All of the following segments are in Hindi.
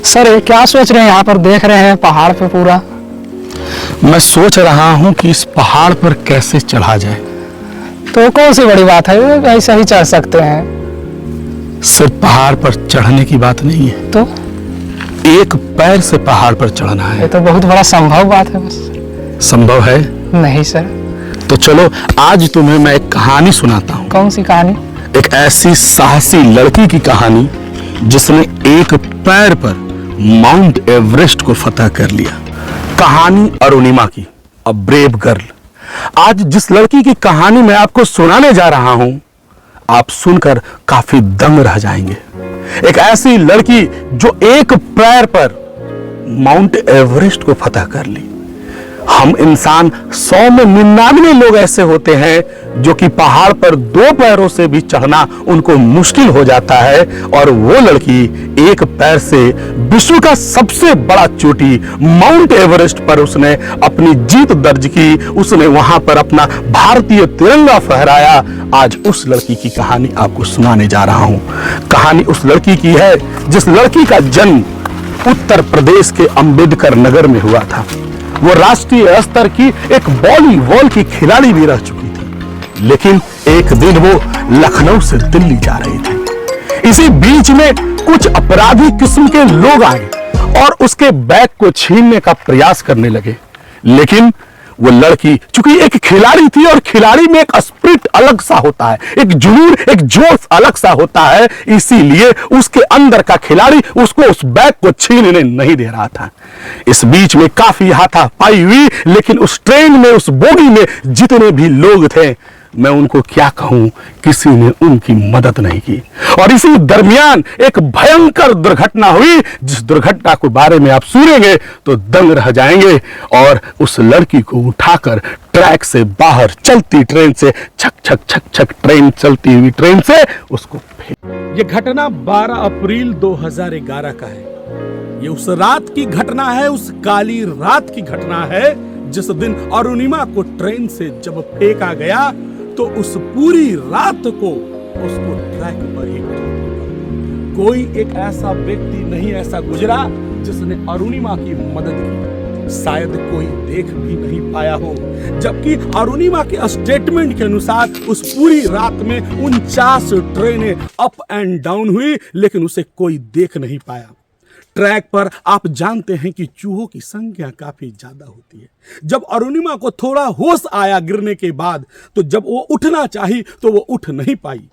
सर ये क्या सोच रहे हैं? यहाँ पर देख रहे हैं पहाड़ पे पूरा। मैं सोच रहा हूँ कि इस पहाड़ पर कैसे चढ़ा जाए। तो कौन सी बड़ी बात है, ये ऐसा ही चढ़ सकते हैं। सिर्फ पहाड़ पर चढ़ने की बात नहीं है, तो एक पैर से पहाड़ पर चढ़ना ये है। तो बहुत बड़ा संभव बात है। बस संभव है? नहीं सर। तो चलो आज तुम्हें मैं एक कहानी सुनाता हूँ। कौन सी कहानी? एक ऐसी साहसी लड़की की कहानी जिसने एक पैर पर माउंट एवरेस्ट को फतह कर लिया। कहानी अरुणिमा की, अ ब्रेव गर्ल। आज जिस लड़की की कहानी मैं आपको सुनाने जा रहा हूं, आप सुनकर काफी दंग रह जाएंगे। एक ऐसी लड़की जो एक पैर पर माउंट एवरेस्ट को फतह कर ली। हम इंसान 100 में 99 लोग ऐसे होते हैं जो कि पहाड़ पर 2 पैरों से भी चढ़ना उनको मुश्किल हो जाता है, और वो लड़की एक पैर से विश्व का सबसे बड़ा चोटी माउंट एवरेस्ट पर उसने अपनी जीत दर्ज की। उसने वहां पर अपना भारतीय तिरंगा फहराया। आज उस लड़की की कहानी आपको सुनाने जा रहा हूं। कहानी उस लड़की की है जिस लड़की का जन्म उत्तर प्रदेश के अंबेडकर नगर में हुआ था। वो राष्ट्रीय स्तर की एक वॉलीबॉल की खिलाड़ी भी रह चुकी थी, लेकिन एक दिन वो लखनऊ से दिल्ली जा रही थी। इसी बीच में कुछ अपराधी किस्म के लोग आए और उसके बैग को छीनने का प्रयास करने लगे, लेकिन वो लड़की चूंकि एक खिलाड़ी थी, और खिलाड़ी में एक स्पिरिट अलग सा होता है, एक जुनून, एक जोश अलग सा होता है, इसीलिए उसके अंदर का खिलाड़ी उसको उस बैग को छीनने नहीं दे रहा था। इस बीच में काफी हाथापाई हुई, लेकिन उस ट्रेन में, उस बोगी में जितने भी लोग थे, मैं उनको क्या कहूं, किसी ने उनकी मदद नहीं की। और इसी दरमियान एक भयंकर दुर्घटना हुई, जिस दुर्घटना के बारे में आप सुनेंगे तो दंग रह जाएंगे। और उस लड़की को उठाकर ट्रैक से बाहर चलती ट्रेन से छक छक छक छक ट्रेन चलती हुई ट्रेन से उसको फेंक। ये घटना 12 अप्रैल 2011 का है। ये उस रात की घटना है, उस काली रात की घटना है जिस दिन अरुणिमा को ट्रेन से जब फेंका गया तो उस पूरी रात को उसको ट्रैक पर ही कोई एक ऐसा व्यक्ति नहीं ऐसा गुजरा जिसने अरुणिमा की मदद की। शायद कोई देख भी नहीं पाया हो, जबकि अरुणिमा के स्टेटमेंट के अनुसार उस पूरी रात में 49 ट्रेनें अप एंड डाउन हुई, लेकिन उसे कोई देख नहीं पाया। ट्रैक पर आप जानते हैं कि चूहों की संख्या काफी ज्यादा होती है। जब अरुणिमा को थोड़ा होश आया गिरने के बाद, तो जब वो उठना चाही तो वो उठ नहीं पाई।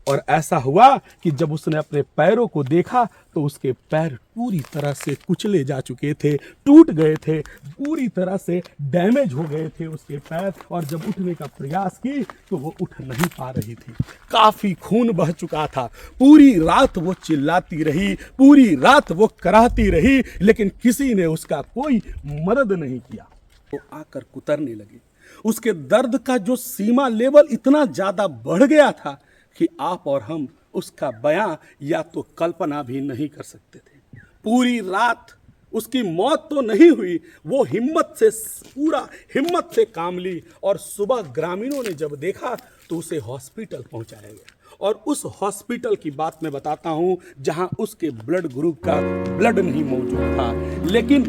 और ऐसा हुआ कि जब उसने अपने पैरों को देखा तो उसके पैर पूरी तरह से कुचले जा चुके थे, टूट गए थे, पूरी तरह से डैमेज हो गए थे उसके पैर। और जब उठने का प्रयास की तो वो उठ नहीं पा रही थी। काफी खून बह चुका था। पूरी रात वो चिल्लाती रही, पूरी रात वो कराहती रही, लेकिन किसी ने उसका कोई मदद नहीं किया। वो आकर कुतरने लगी। उसके दर्द का जो सीमा लेवल इतना ज्यादा बढ़ गया था कि आप और हम उसका बयां या तो कल्पना भी नहीं कर सकते थे। पूरी रात उसकी मौत तो नहीं हुई, वो पूरा हिम्मत से काम ली, और सुबह ग्रामीणों ने जब देखा तो उसे हॉस्पिटल पहुंचाया गया। और उस हॉस्पिटल की बात मैं बताता हूं जहां उसके ब्लड ग्रुप का ब्लड नहीं मौजूद था, लेकिन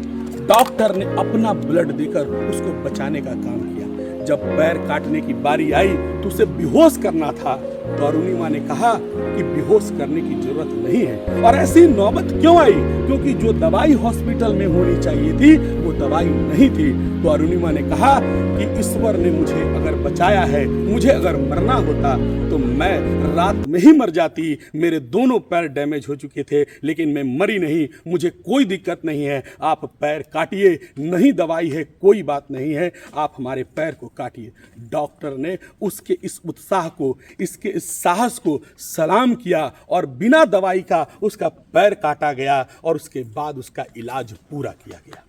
डॉक्टर ने अपना ब्लड देकर उसको बचाने का काम किया। जब पैर काटने की बारी आई तो उसे बेहोश करना था, तो अरुणिमा ने कहा कि बेहोश करने की जरूरत नहीं है। और ऐसी नौबत क्यों आई? क्योंकि जो दवाई हॉस्पिटल में होनी चाहिए थी वो दवाई नहीं थी। तो अरुणिमा ने कहा कि ईश्वर ने मुझे अगर बचाया है, मुझे अगर मरना होता तो मैं रात में ही मर जाती। मेरे दोनों पैर डैमेज हो चुके थे, लेकिन मैं मरी नहीं, मुझे कोई दिक्कत नहीं है। आप पैर काटिए, नहीं दवाई है, कोई बात नहीं है, आप हमारे पैर को काटिए। डॉक्टर ने उसके इस उत्साह को, इसके इस साहस को सलाम किया, और बिना दवाई का उसका पैर काटा गया, और उसके बाद उसका इलाज पूरा किया गया।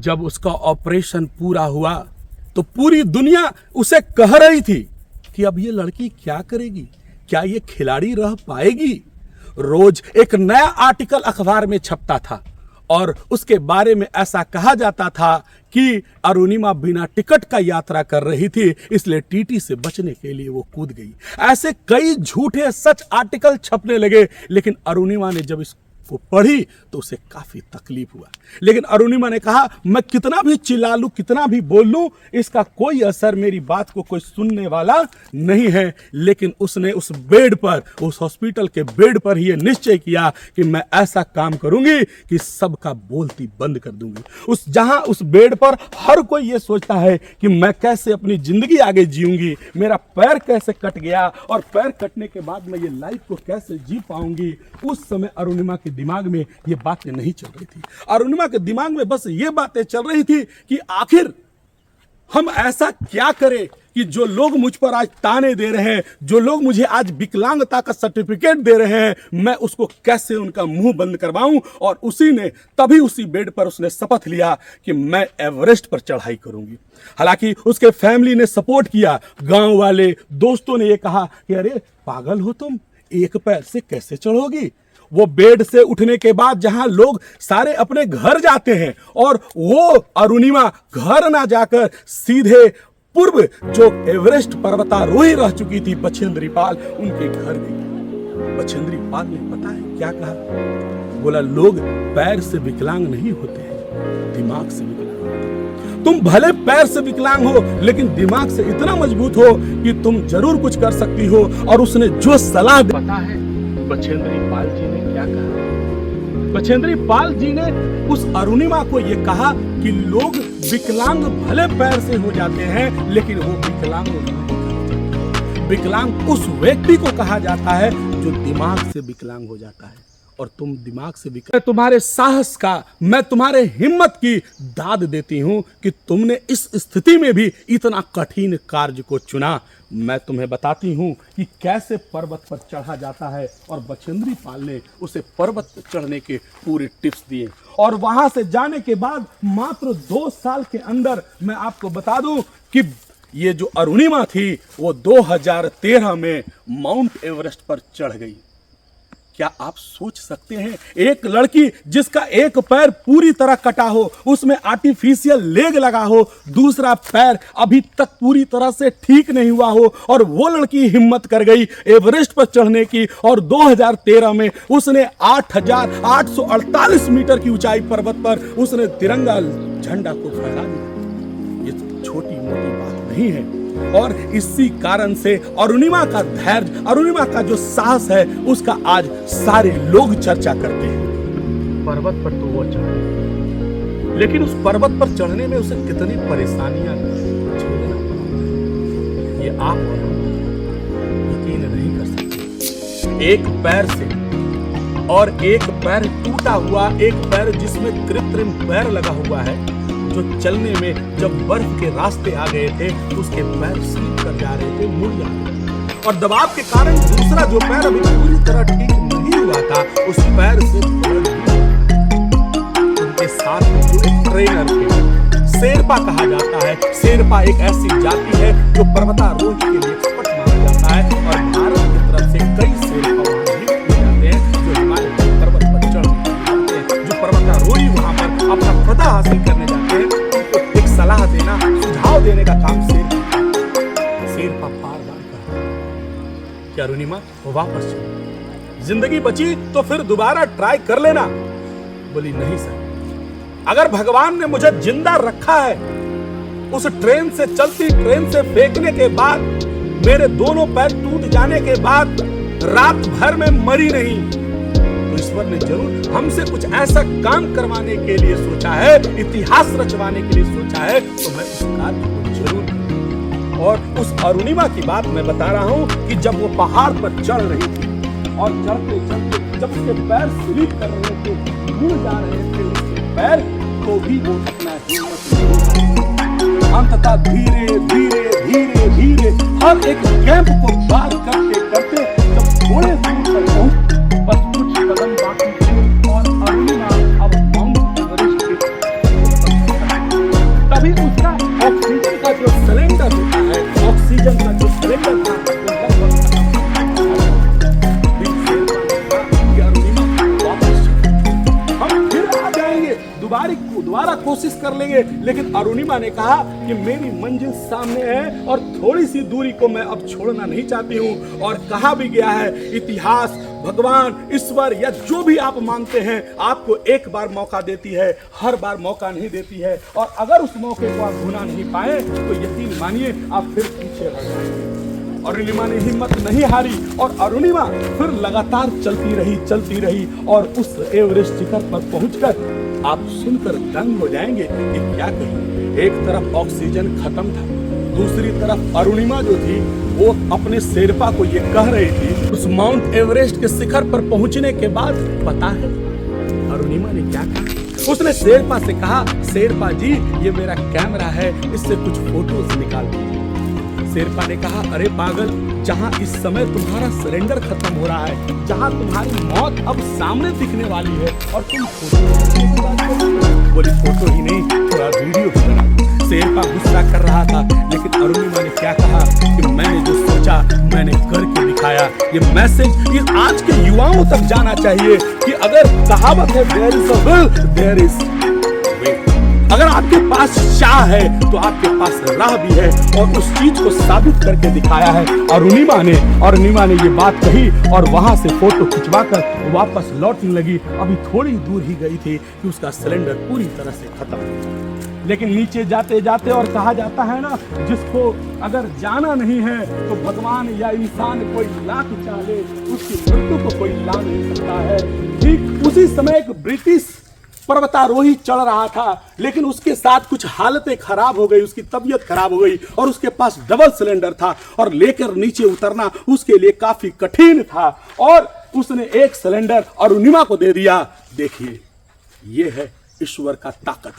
जब उसका ऑपरेशन पूरा हुआ तो पूरी दुनिया उसे कह रही थी कि अब ये लड़की क्या करेगी, क्या ये खिलाड़ी रह पाएगी। रोज एक नया आर्टिकल अखबार में छपता था, और उसके बारे में ऐसा कहा जाता था कि अरुणिमा बिना टिकट का यात्रा कर रही थी, इसलिए टीटी से बचने के लिए वो कूद गई। ऐसे कई झूठे सच आर्टिकल छपने लगे, लेकिन अरुणिमा ने जब इस वो पढ़ी तो उसे काफी तकलीफ हुआ, लेकिन अरुणिमा ने कहा मैं कितना भी चिल्ला लूं, कितना भी बोल लूं, इसका कोई असर, मेरी बात को कोई सुनने वाला नहीं है। लेकिन उसने उस बेड पर, उस हॉस्पिटल के बेड पर ही ये निश्चय किया कि मैं ऐसा काम करूंगी कि सबका बोलती बंद कर दूंगी। उस बेड पर हर कोई ये सोचता है कि मैं कैसे अपनी जिंदगी आगे जीऊंगी, मेरा पैर कैसे कट गया और पैर कटने के बाद मैं ये लाइफ को कैसे जी पाऊंगी। उस समय अरुणिमा के दिमाग में ये बातें नहीं चल रही थी। अरुणिमा के दिमाग में बस ये बातें चल रही थी कि आखिर हम ऐसा क्या करें कि जो लोग मुझ पर आज ताने दे रहे हैं, जो लोग मुझे आज विकलांगता का सर्टिफिकेट दे रहे हैं, मैं उसको कैसे उनका मुंह बंद करवाऊं। और तभी उसी बेड पर उसने शपथ लिया कि मैं एवरेस्ट पर चढ़ाई करूंगी। हालांकि उसके फैमिली ने सपोर्ट किया, गांव वाले, दोस्तों ने ये कहा कि अरे पागल हो तुम, एक पैर से कैसे चढ़ोगी। वो बेड से उठने के बाद जहां लोग सारे अपने घर जाते हैं, और वो अरुणिमा घर ना जाकर सीधे पूर्व जो एवरेस्ट पर्वतारोही रह चुकी थी बछेंद्री पाल, उनके घर गई। बछेंद्री पाल ने पता है क्या कहा? बोला लोग पैर से विकलांग नहीं होते हैं, दिमाग से विकलांग होते हैं। तुम भले पैर से विकलांग हो, लेकिन दिमाग से इतना मजबूत हो कि तुम जरूर कुछ कर सकती हो। और उसने जो सलाह पता है बछेंद्री पाल जी ने क्या कहा? बछेंद्री पाल जी ने उस अरुणिमा को यह कहा कि लोग विकलांग भले पैर से हो जाते हैं, लेकिन वो विकलांग नहीं। विकलांग उस व्यक्ति को कहा जाता है जो दिमाग से विकलांग हो जाता है, और तुम दिमाग से विकलांग। तुम्हारे साहस का, मैं तुम्हारे हिम्मत की दाद देती हूं कि तुमने इस स्थिति में भी इतना कठिन कार्य को चुना। मैं तुम्हें बताती हूं कि कैसे पर्वत पर चढ़ा जाता है, और बछेंद्री पाल ने उसे पर्वत पर चढ़ने के पूरे टिप्स दिए। और वहां से जाने के बाद मात्र 2 साल के अंदर मैं आपको बता दूं कि ये जो अरुणिमा थी वो 2013 में माउंट एवरेस्ट पर चढ़ गई। क्या आप सोच सकते हैं, एक लड़की जिसका एक पैर पूरी तरह कटा हो, उसमें आर्टिफिशियल लेग लगा हो, दूसरा पैर अभी तक पूरी तरह से ठीक नहीं हुआ हो, और वो लड़की हिम्मत कर गई एवरेस्ट पर चढ़ने की। और 2013 में उसने 8,848 मीटर की ऊंचाई पर्वत पर उसने तिरंगा झंडा को फहरा दिया। ये छोटी मोटी बात नहीं है। और इसी कारण से अरुणिमा का धैर्य, अरुणिमा का जो साहस है, उसका आज सारे लोग चर्चा करते हैं। पर्वत पर तो वो चढ़ा, लेकिन उस पर्वत पर चढ़ने में उसे कितनी परेशानियां झेलना पड़ा, ये आप यकीन नहीं कर सकते। एक पैर से, और एक पैर टूटा हुआ, एक पैर जिसमें कृत्रिम पैर लगा हुआ है, जो चलने में जब बर्फ के रास्ते आ गए थे तो उसके पैर स्लिप कर जा रहे थे, मुड़ जा रहे थे, और दबाव के कारण दूसरा जो पैर अभी पूरी तरह ठीक नहीं हुआ था, उस पैर से उनके साथ जो एक ट्रेनर थे, शेरपा कहा जाता है। शेरपा एक ऐसी जाति है जो पर्वतारोही के लिए एक्सपर्ट माना जाता है, और भारत की तरफ से कई शेरपा वहां नियुक्त किए जाते हैं जो हिमालय पर्वत पर चढ़ते हैं, जो पर्वतारोही वहां पर अपना फतह हासिल करने जाते हैं। सलाह देना, सुझाव देने का काम शेरपा बार-बार करता है कि अरुणिमा वापस चलो, जिंदगी बची तो फिर दोबारा ट्राई कर लेना। बोली नहीं सर, अगर भगवान ने मुझे जिंदा रखा है, उस ट्रेन से, चलती ट्रेन से फेंकने के बाद, मेरे दोनों पैर टूट जाने के बाद रात भर में मरी नहीं, तो ईश्वर ने जरूर हमसे कुछ ऐसा काम करवाने के लिए सोचा है, इतिहास रचवाने के लिए सोचा है, तो मैं उस कार्य को जरूर करूंगा। और उस अरुणिमा की बात मैं बता रहा हूं कि जब वो पहाड़ पर चढ़ रही थी, और चढ़ते चढ़ते जब उसके पैर स्लिप कर रहे थे, मुड़ जा रहे थे उसके पैर, तो भी वो अपना हिम्मत नहीं, अंततः धीरे धीरे धीरे धीरे हर एक कैंप को पार करते करते जब थोड़े दूर पर पहुंच, बस कुछ कदम बाकी थे, और अरुणिमा अब माउंट एवरेस्ट के तभी उसका ऑक्सीजन का जो सिलेंडर होता है, ऑक्सीजन का जो सिलेंडर था, हम फिर आ जाएंगे, दोबारा कोशिश कोशिश कर लेंगे, लेकिन अरुणिमा ने कहा कि मेरी मंजिल सामने है और थोड़ी सी दूरी को मैं अब छोड़ना नहीं चाहती हूँ। और कहा भी गया है, इतिहास, भगवान, ईश्वर या जो भी आप मानते हैं, आपको एक बार मौका देती है, हर बार मौका नहीं देती है। और अगर उस मौके को आप भुना नहीं पाए तो यकीन मानिए आप फिर पीछे रह जाएंगे। अरुणिमा ने हिम्मत नहीं हारी और अरुणिमा फिर लगातार चलती रही और उस एवरेस्ट शिखर पर पहुंचकर आप सुनकर दंग हो जाएंगे कि क्या कही। एक तरफ ऑक्सीजन खत्म था, दूसरी तरफ अरुणिमा जो थी वो अपने शेरपा को ये कह रही थी। उस माउंट एवरेस्ट के शिखर पर पहुंचने के बाद पता है अरुणिमा ने क्या कहा? उसने शेरपा से कहा, शेरपा जी ये मेरा कैमरा है, इससे कुछ फोटोज निकाल दीजिए। शेरपा ने कहा, अरे पागल, जहां इस समय तुम्हारा सरेंडर खत्म हो रहा है, जहां तुम्हारी मौत अब सामने दिखने वाली है और तुम फोटो, बोली फोटो ही नहीं थोड़ा वीडियो भी बना। शेरपा गुस्सा कर रहा था, लेकिन अरुणिमा ने क्या कहा कि मैंने जो सोचा मैंने करके दिखाया। ये मैसेज ये आज के युवाओं तक जाना चाहिए कि अगर कहावत है there is a will there is way. अगर आपके पास चाह है तो आपके पास राह भी है, और उस चीज को साबित करके दिखाया है अरुणिमा ने ये बात कही और वहां से फोटो खिंचवाकर वापस लौटने लगी। अभी थोड़ी दूर ही गई थी कि उसका सिलेंडर पूरी तरह से खत्म हो। लेकिन नीचे जाते जाते, और कहा जाता है ना, जिसको अगर जाना नहीं है तो भगवान या इंसान कोई लाख चाहे उसकी मृत्यु को कोई ला नहीं सकता है। ठीक उसी समय एक ब्रिटिश पर्वतारोही चढ़ रहा था, लेकिन उसके साथ कुछ हालतें खराब हो गई, उसकी तबीयत खराब हो गई और उसके पास डबल सिलेंडर था और लेकर नीचे उतरना उसके लिए काफी कठिन था, और उसने एक सिलेंडर अरुणिमा को दे दिया। देखिए, ये है ईश्वर का ताकत,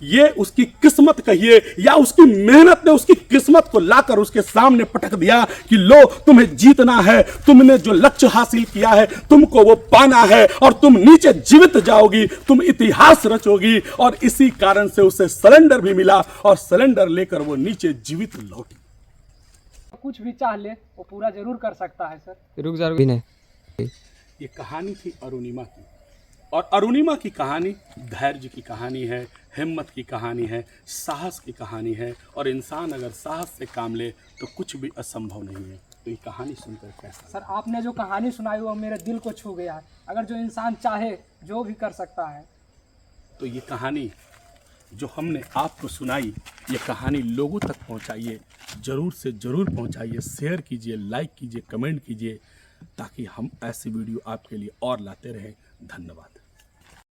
ये उसकी किस्मत कहिए या उसकी मेहनत ने उसकी किस्मत को लाकर उसके सामने पटक दिया कि लो तुम्हें जीतना है, तुमने जो लक्ष्य हासिल किया है तुमको वो पाना है और तुम नीचे जीवित जाओगी, तुम इतिहास रचोगी। और इसी कारण से उसे सिलेंडर भी मिला और सिलेंडर लेकर वो नीचे जीवित लौटी। कुछ भी चाह ले वो पूरा जरूर कर सकता है सर। रुक जा भी नहीं। ये कहानी थी अरुणिमा की, और अरुणिमा की कहानी धैर्य की कहानी है, हिम्मत की कहानी है, साहस की कहानी है। और इंसान अगर साहस से काम ले तो कुछ भी असंभव नहीं है। तो ये कहानी सुनकर कैसा? सर आपने जो कहानी सुनाई वो मेरे दिल को छू गया है। अगर जो इंसान चाहे जो भी कर सकता है। तो ये कहानी जो हमने आपको सुनाई, ये कहानी लोगों तक पहुंचाइए, ज़रूर से ज़रूर पहुंचाइए, शेयर कीजिए, लाइक कीजिए, कमेंट कीजिए, ताकि हम ऐसी वीडियो आपके लिए और लाते रहें। धन्यवाद।